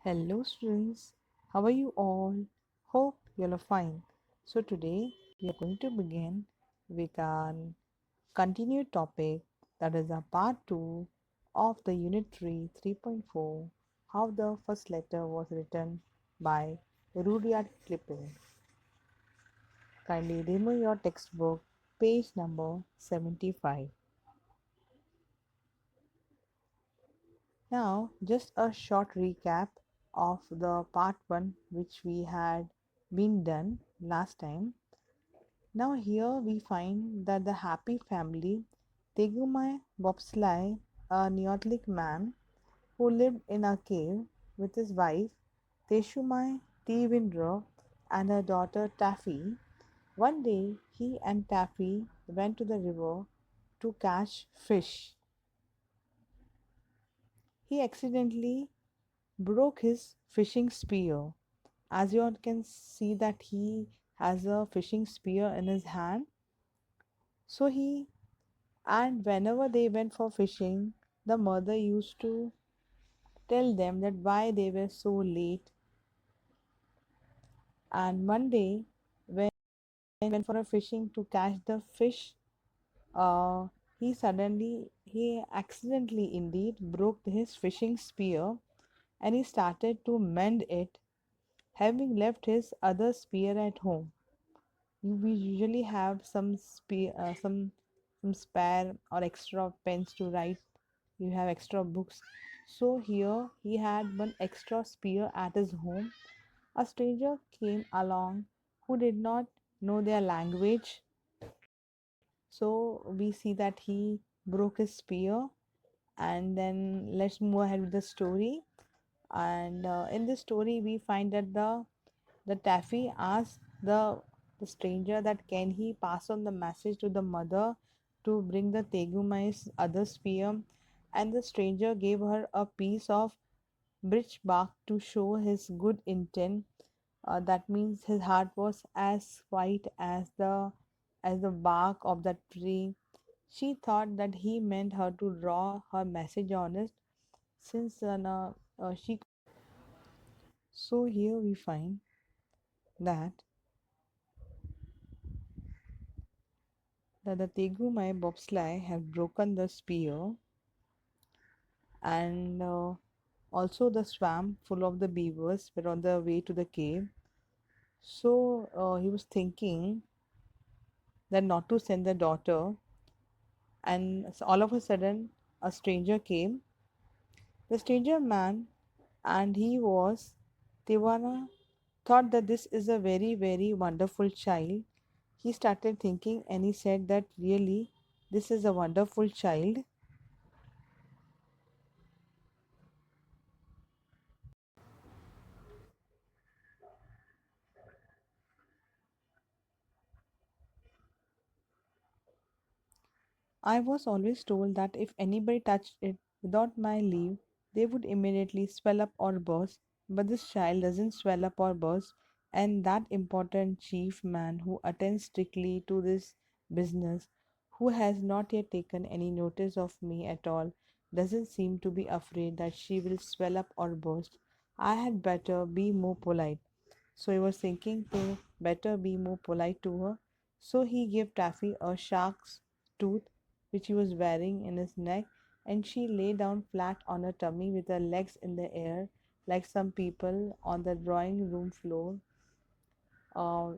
Hello, students. How are you all? Hope you all are fine. So, today we are going to begin with our continued topic, that is a part 2 of the Unit 3.4, how the first letter was written by Rudyard Kipling. Kindly remove your textbook, page number 75. Now, just a short recap of the part 1 which we had been done last time. Now, here we find that the happy family, Tegumai Bobsly, a Neolithic man who lived in a cave with his wife, Teshumai Tewindra, and her daughter Taffy. One day, he and Taffy went to the river to catch fish. He accidentally broke his fishing spear. As you all can see that he has a fishing spear in his hand. So he and whenever they went for fishing, the mother used to tell them that why they were so late. And one day when he went for a fishing to catch the fish, uh, he accidentally indeed broke his fishing spear, and he started to mend it, having left his other spear at home. We usually have some spare or extra pens to write. You have extra books. So here he had one extra spear at his home. A stranger came along who did not know their language. So we see that he broke his spear. And then let's move ahead with the story. And in this story, we find that the taffy asked the stranger that can he pass on the message to the mother to bring the Tegumai's other spear, and the stranger gave her a piece of birch bark to show his good intent. That means his heart was as white as the bark of that tree. She thought that he meant her to draw her message on it, since she. So here we find that the Tegumai bobsleigh had broken the spear, and also the swamp full of the beavers were on the way to the cave. So he was thinking that not to send the daughter, and all of a sudden a stranger came. The stranger man, and he was Tiwana, thought that this is a very, very wonderful child. He started thinking and he said that really this is a wonderful child. I was always told that if anybody touched it without my leave, they would immediately swell up or burst. But this child doesn't swell up or burst, and that important chief man who attends strictly to this business, who has not yet taken any notice of me at all, doesn't seem to be afraid that she will swell up or burst. I had better be more polite. So he was thinking to better be more polite to her. So he gave Taffy a shark's tooth which he was wearing in his neck, and she lay down flat on her tummy with her legs in the air, like some people on the drawing room floor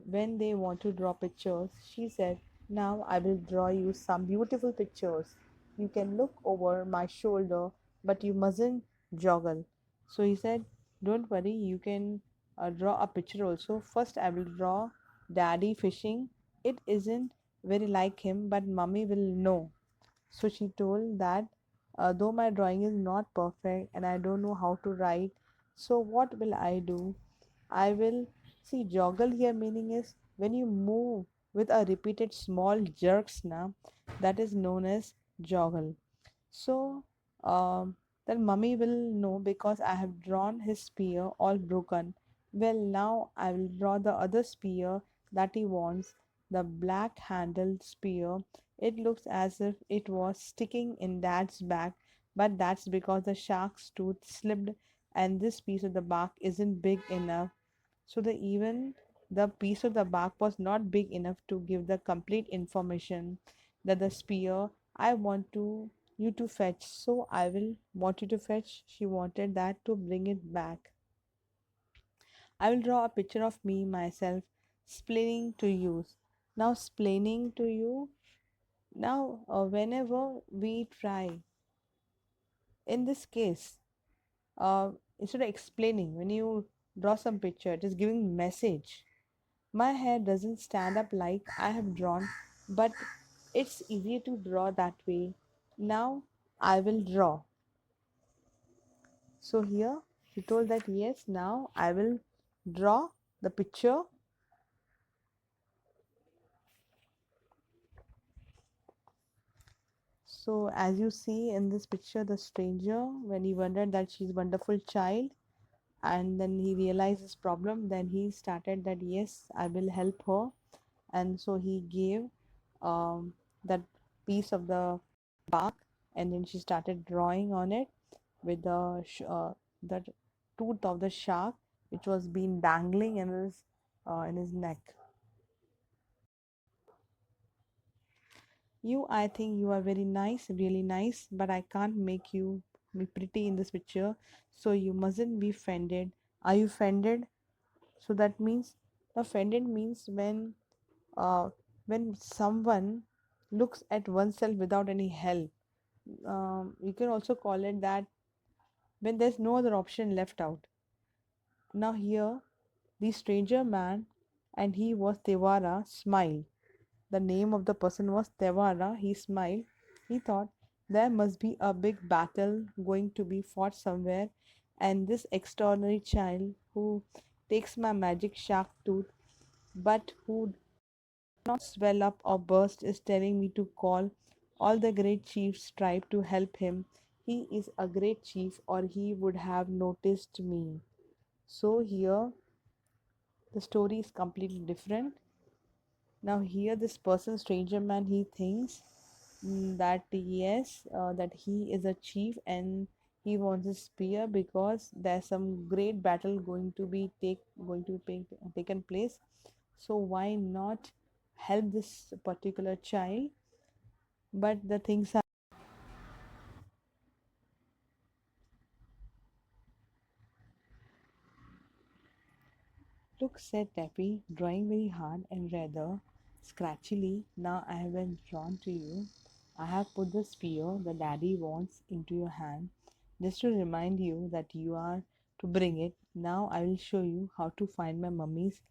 when they want to draw pictures. She said, "Now I will draw you some beautiful pictures. You can look over my shoulder, but you mustn't joggle." So he said, "Don't worry, you can draw a picture also. First, I will draw daddy fishing. It isn't very like him, but mummy will know." So she told that though my drawing is not perfect and I don't know how to write, so what will I do? I will see joggle here meaning is when you move with a repeated small jerks now, that is known as joggle. So then mummy will know because I have drawn his spear all broken. Well, now I will draw the other spear that he wants, the black handled spear. It looks as if it was sticking in dad's back, but that's because the shark's tooth slipped and this piece of the bark isn't big enough. So the piece of the bark was not big enough to give the complete information that the spear I want to you to fetch. So I will want you to fetch. She wanted that to bring it back. I will draw a picture of me myself explaining to you. Now explaining to you. Now whenever we try in this case, instead of explaining, when you draw some picture, it is giving message. My hair doesn't stand up like I have drawn, but it's easier to draw that way. Now I will draw. So here he told that yes, now I will draw the picture. So as you see in this picture, the stranger, when he wondered that she's a wonderful child, and then he realized his problem, then he started that yes, I will help her. And so he gave that piece of the bark, and then she started drawing on it with the tooth of the shark, which was being dangling in his neck. You, I think you are very nice, really nice, but I can't make you be pretty in this picture, so you mustn't be offended. Are you offended? So that means, offended means uh, when someone looks at oneself without any help. You can also call it that when there's no other option left out. Now here, the stranger man, and he was Tewara, smiled. The name of the person was Tewara. He smiled. He thought there must be a big battle going to be fought somewhere, and this extraordinary child who takes my magic shark tooth, but who not swell up or burst, is telling me to call all the great chiefs tribe to help him. He is a great chief, or he would have noticed me. So here the story is completely different. Now here this person, stranger man, he thinks that yes, that he is a chief and he wants a spear because there's some great battle going to be taken place. So why not help this particular child? But the things are, look, said Tappy, drawing very hard and rather scratchily. Now I have been drawn to you. I have put the spear the daddy wants into your hand just to remind you that you are to bring it. Now I will show you how to find my mummy's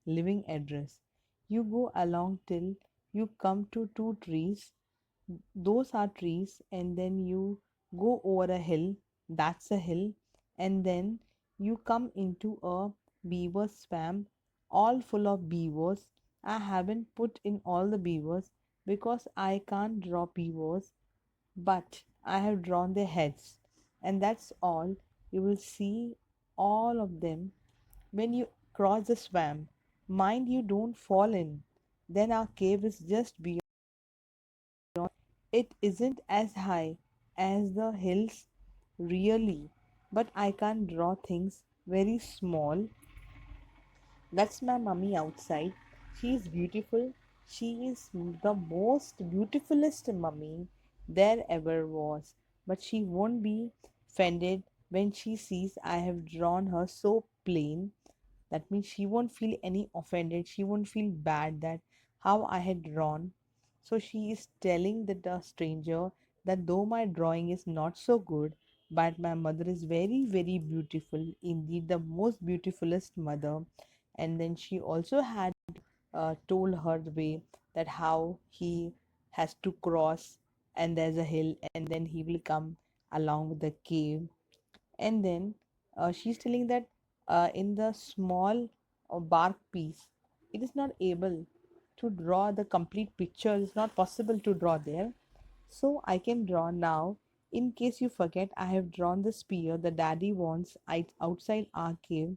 living address. You go along till you come to two trees. Those are trees, and then you go over a hill. That's a hill. And then you come into a beaver swamp, all full of beavers. I haven't put in all the beavers because I can't draw beavers, but I have drawn their heads, and that's all. You will see all of them when you cross the swamp. Mind you don't fall in. Then our cave is just beyond. It isn't as high as the hills, really, but I can draw things very small. That's my mummy outside. She is beautiful. She is the most beautifulest mummy there ever was. But she won't be offended when she sees I have drawn her so plain. That means she won't feel any offended. She won't feel bad that how I had drawn. So she is telling the stranger that though my drawing is not so good, but my mother is very, very beautiful, indeed the most beautifulest mother. And then she also had told her the way that how he has to cross, and there's a hill, and then he will come along with the cave. And then she's telling that in the small bark piece, it is not able to draw the complete picture. It's not possible to draw there. So I can draw now. In case you forget, I have drawn the spear the daddy wants outside our cave.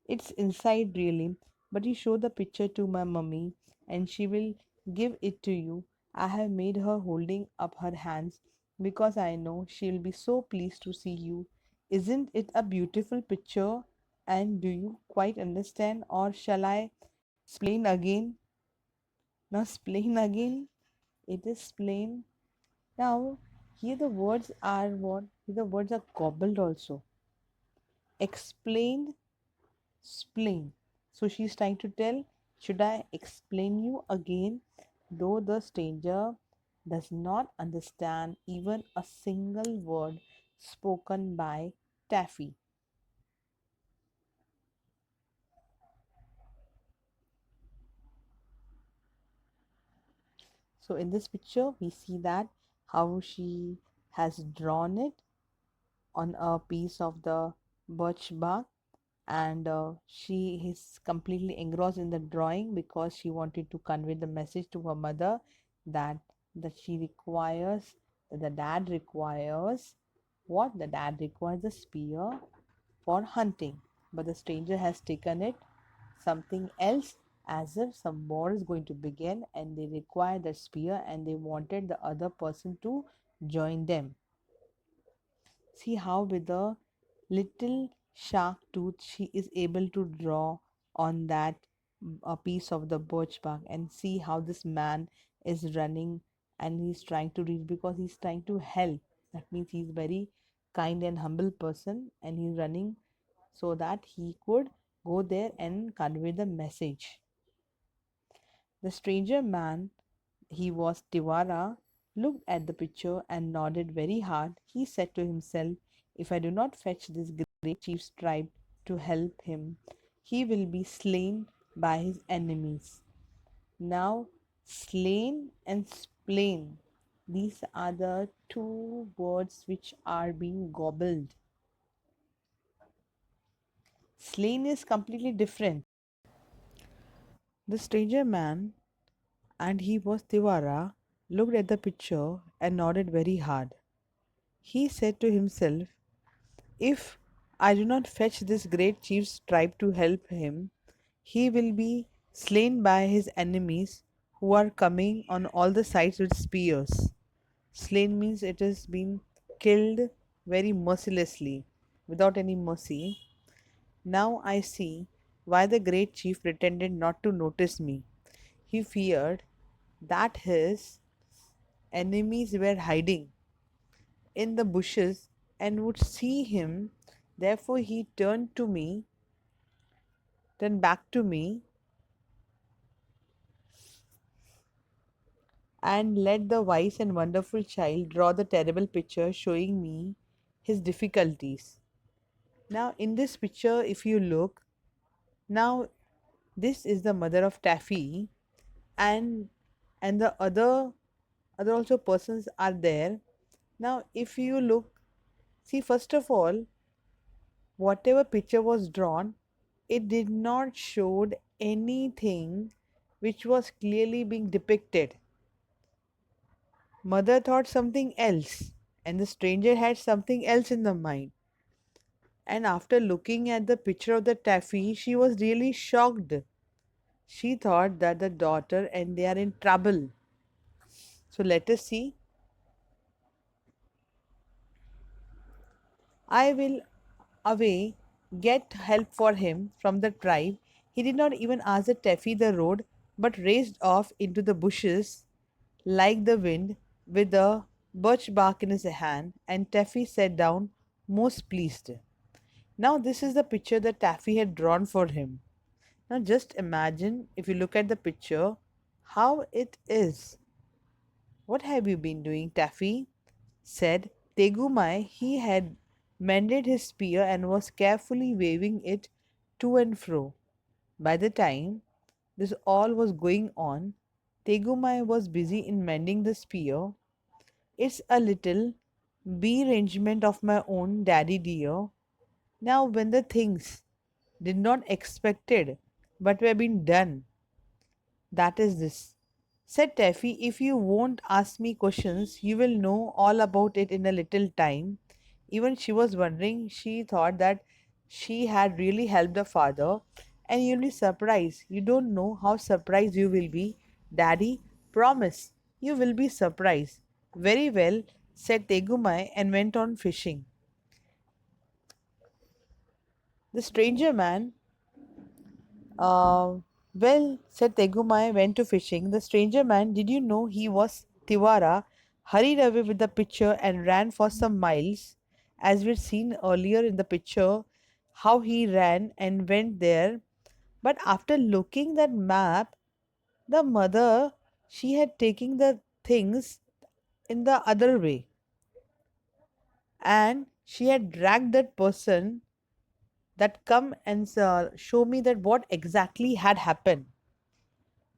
It's inside really, but you show the picture to my mummy and she will give it to you. I have made her holding up her hands because I know she'll be so pleased to see you Isn't it a beautiful picture? And do you quite understand, or shall I explain again? Now, explain again. It is plain. Now, here the words are what? Here the words are gobbled also. Explain, explain. So she's trying to tell, should I explain you again? Though the stranger does not understand even a single word spoken by Taffy. So in this picture, we see that how she has drawn it on a piece of the birch bark, and she is completely engrossed in the drawing because she wanted to convey the message to her mother that she requires, the dad requires, what the dad requires, a spear for hunting, but the stranger has taken it something else, as if some war is going to begin and they require the spear and they wanted the other person to join them. See how with a little shark tooth she is able to draw on that a piece of the birch bark, and see how this man is running and he's trying to reach because he's trying to help. That means he's very kind and humble person, and he's running so that he could go there and convey the message. The stranger man, he was Tivara, looked at the picture and nodded very hard. He said to himself, if I do not fetch this great chief's tribe to help him, he will be slain by his enemies. Now, slain and splain, these are the two words which are being gobbled. Slain is completely different. The stranger man, and he was Tivara, looked at the picture and nodded very hard. He said to himself, if I do not fetch this great chief's tribe to help him, he will be slain by his enemies who are coming on all the sides with spears. Slain means it has been killed very mercilessly, without any mercy. Now I see why the great chief pretended not to notice me. He feared that his enemies were hiding in the bushes and would see him. Therefore, he turned back to me, and let the wise and wonderful child draw the terrible picture showing me his difficulties. Now, in this picture, if you look, now this is the mother of Taffy, and the other also persons are there. Now, if you look, see, first of all, whatever picture was drawn, it did not show anything which was clearly being depicted. Mother thought something else, and the stranger had something else in the mind. And after looking at the picture of the taffy, she was really shocked. She thought that the daughter and they are in trouble. So let us see. I will away get help for him from the tribe. He did not even ask the taffy the road, but raced off into the bushes like the wind with the birch bark in his hand, and Taffy sat down most pleased. Now, this is the picture that Taffy had drawn for him. Now, just imagine if you look at the picture how it is. What have you been doing, Taffy? Said Tegumai. He had mended his spear and was carefully waving it to and fro. By the time this all was going on, Tegumai was busy in mending the spear. It's a little rearrangement of my own, daddy dear. Now, when the things did not expected but were being done, that is this. Said Taffy, if you won't ask me questions, you will know all about it in a little time. Even she was wondering, she thought that she had really helped her father, and you'll be surprised. You don't know how surprised you will be. Daddy, promise, you will be surprised. Very well, said Tegumai and went on fishing. The stranger man, uh, well, said Tegumai, went to fishing. The stranger man, did you know he was Tiwara, hurried away with the pitcher and ran for some miles. As we'd seen earlier in the picture, how he ran and went there. But after looking that map, the mother, she had taken the things in the other way, and she had dragged that person that come and show me that what exactly had happened.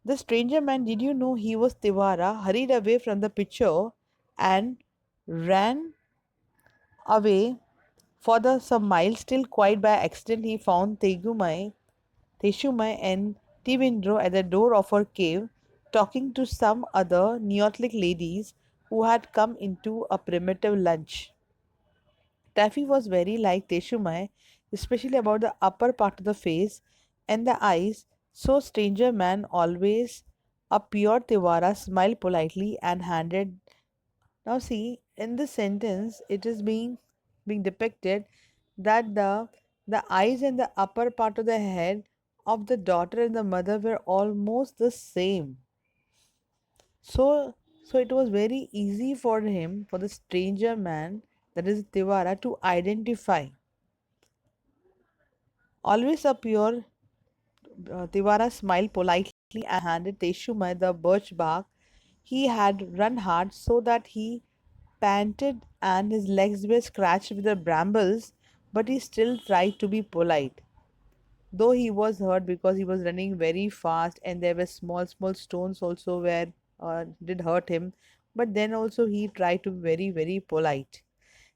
The stranger man, did you know he was Tiwara, hurried away from the picture and ran away for the some miles till quite by accident he found Teshumai and Tivindro at the door of her cave talking to some other Neolithic ladies who had come into a primitive lunch. Taffy was very like Teshumai, especially about the upper part of the face and the eyes, so stranger man always a pure Tiwara smiled politely and handed. Now see, in this sentence it is being depicted that the eyes and the upper part of the head of the daughter and the mother were almost the same. So it was very easy for him, for the stranger man, that is Tiwara, to identify. Always a pure Tiwara smiled politely and handed Teshumai the birch bark. He had run hard so that he panted and his legs were scratched with the brambles, but he still tried to be polite. Though he was hurt because he was running very fast and there were small stones also where did hurt him, but then also he tried to be very polite.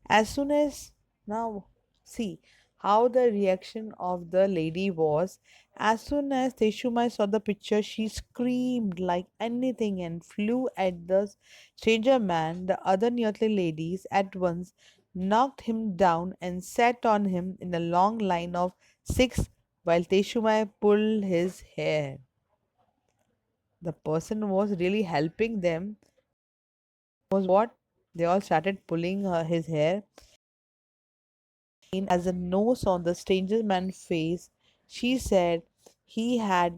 As soon as now see how the reaction of the lady was. As soon as Teshumai saw the picture, she screamed like anything and flew at the stranger man. The other Neotli ladies at once knocked him down and sat on him in a long line of six while Teshumai pulled his hair. The person was really helping them. Was what? They all started pulling his hair. As a nose on the stranger man's face, she said, he has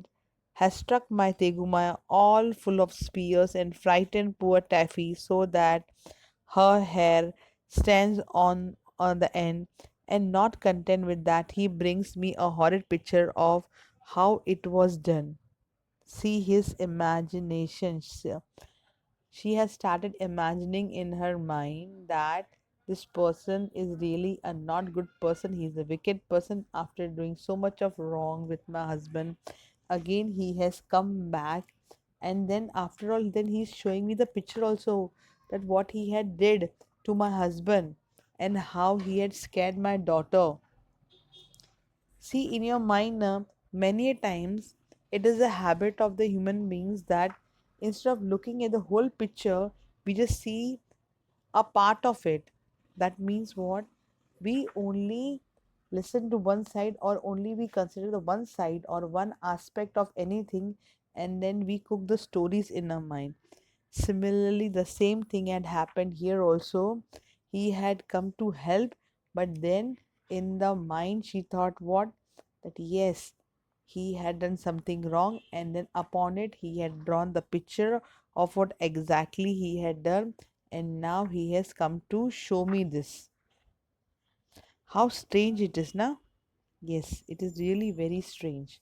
struck my Tegumaya all full of spears and frightened poor Taffy so that her hair stands on the end, and not content with that, he brings me a horrid picture of how it was done. See his imagination. She has started imagining in her mind that this person is really a not good person. He's a wicked person after doing so much of wrong with my husband. Again, he has come back, and then after all, then he's showing me the picture also that what he had did to my husband and how he had scared my daughter. See, in your mind, many a times it is a habit of the human beings that instead of looking at the whole picture, we just see a part of it. That means what? We only listen to one side, or only we consider the one side or one aspect of anything, and then we cook the stories in our mind. Similarly, the same thing had happened here also. He had come to help, but then in the mind she thought what? That yes, he had done something wrong, and then upon it he had drawn the picture of what exactly he had done, and now he has come to show me this. How strange it is now. Yes, it is really very strange.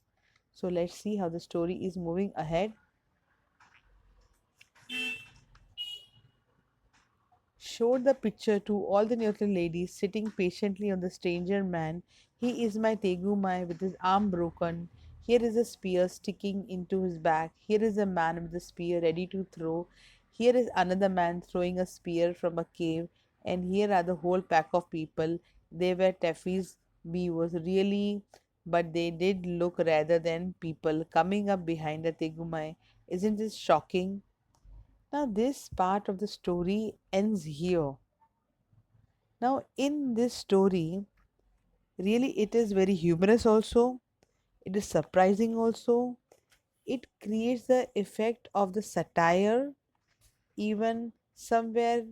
So let's see how the story is moving ahead. Showed the picture to all the Neothan ladies sitting patiently on the stranger man. He is my Tegumai with his arm broken. Here is a spear sticking into his back. Here is a man with a spear ready to throw. Here is another man throwing a spear from a cave. And here are the whole pack of people. They were Taffy's beavers, really, but they did look rather than people coming up behind the Tegumai. Isn't it shocking? Now, this part of the story ends here. Now, in this story, really it is very humorous also, it is surprising also, it creates the effect of the satire, even somewhere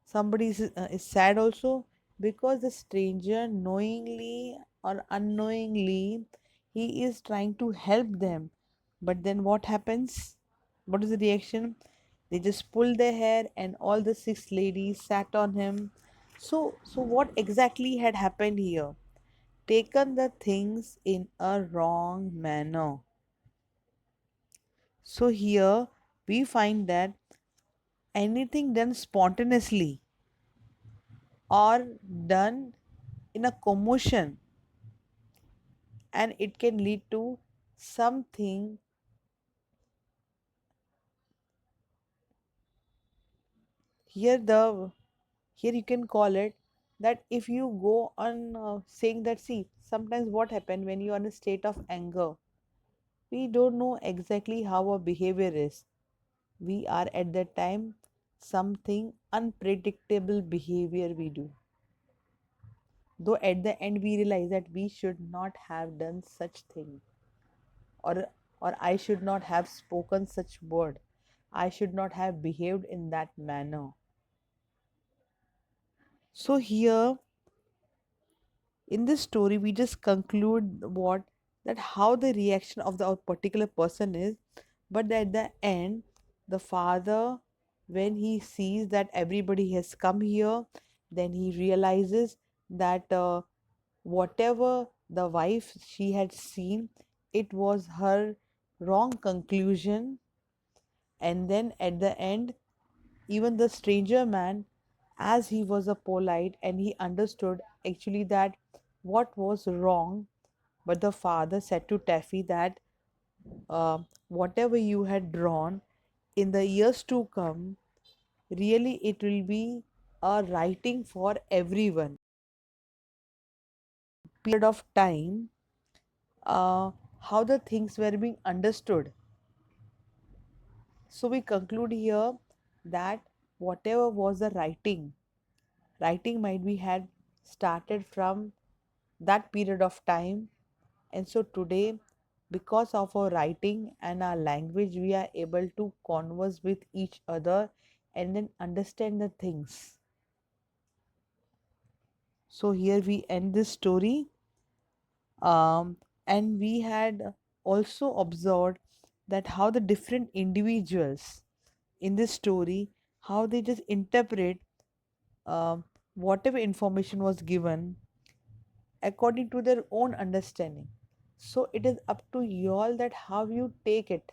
somebody is sad also, because the stranger knowingly or unknowingly he is trying to help them. But then what happens? What is the reaction? They just pull their hair and all the six ladies sat on him. So what exactly had happened here? Taken the things in a wrong manner. So here we find that anything done spontaneously or done in a commotion, and it can lead to something. Here the here you can call it that if you go on saying that, see, sometimes what happen when you are in a state of anger, we don't know exactly how our behavior is. We are at that time something unpredictable behavior we do, though at the end we realize that we should not have done such thing, or I should not have spoken such word, I should not have behaved in that manner. So here in this story we just conclude what, that how the reaction of the particular person is. But at the end, the father, when he sees that everybody has come here, then he realizes that whatever the wife she had seen, it was her wrong conclusion. And then at the end, even the stranger man, as he was a polite and he understood actually that what was wrong, but the father said to Taffy that whatever you had drawn in the years to come, really it will be a writing for everyone. Period of time, uh, how the things were being understood. So we conclude here that whatever was the writing might be had started from that period of time. And so today, because of our writing and our language, we are able to converse with each other and then understand the things. So here we end this story. And we had also observed that how the different individuals in this story, how they just interpret um whatever information was given according to their own understanding. So it is up to you all that how you take it.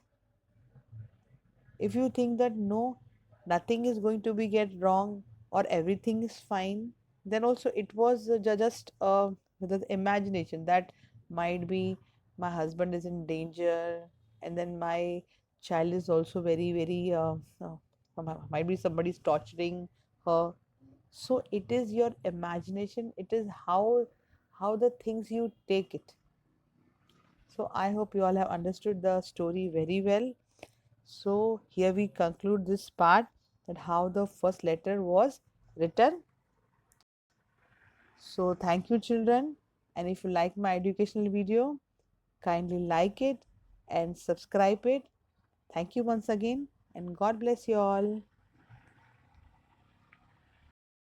If you think that no, nothing is going to be get wrong or everything is fine, then also it was just the imagination that might be my husband is in danger, and then my child is also very very might be somebody's torturing her. So it is your imagination, it is how the things you take it. So I hope you all have understood the story very well. So here we conclude this part, that how the first letter was written. So thank you children, and if you like my educational video, kindly like it and subscribe it. Thank you once again, and God bless you all.